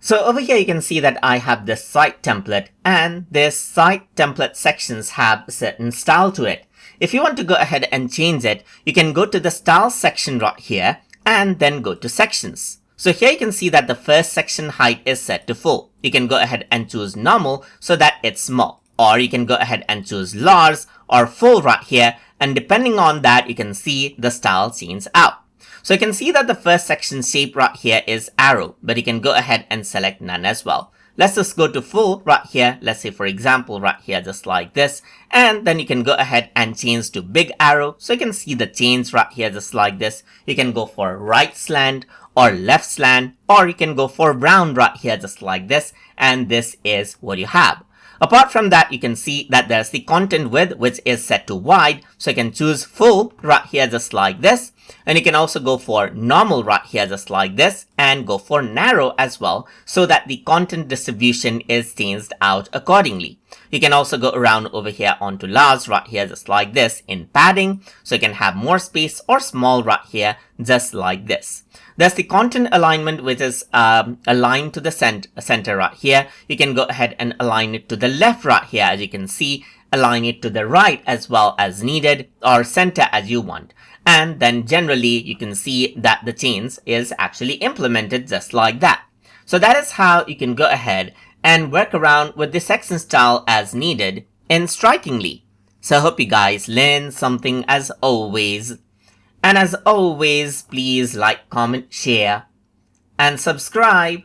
So over here you can see that I have this site template, and this site template sections have a certain style to it. If you want to go ahead and change it, you can go to the style section right here and then go to sections. So here you can see that the first section height is set to full. You can go ahead and choose normal so that it's small, or you can go ahead and choose large or full right here, and depending on that you can see the style change out. So you can see that the first section shape right here is arrow, but you can go ahead and select none as well. Let's just go to full right here. Let's say for example right here just like this, and then you can go ahead and change to big arrow. So you can see the change right here just like this. You can go for right slant or left slant, or you can go for brown right here just like this, and this is what you have. Apart from that, you can see that there's the content width which is set to wide, so you can choose full right here just like this, and you can also go for normal right here just like this, and go for narrow as well, so that the content distribution is changed out accordingly. You can also go around over here onto large right here just like this in padding, so you can have more space, or small right here just like this. There's the content alignment which is aligned to the center right here. You can go ahead and align it to the left right here, as you can see, align it to the right as well as needed, or center as you want. And then generally you can see that the change is actually implemented just like that. So that is how you can go ahead and work around with the section style as needed in Strikingly. So I hope you guys learned something as always. And as always, please like, comment, share, and subscribe.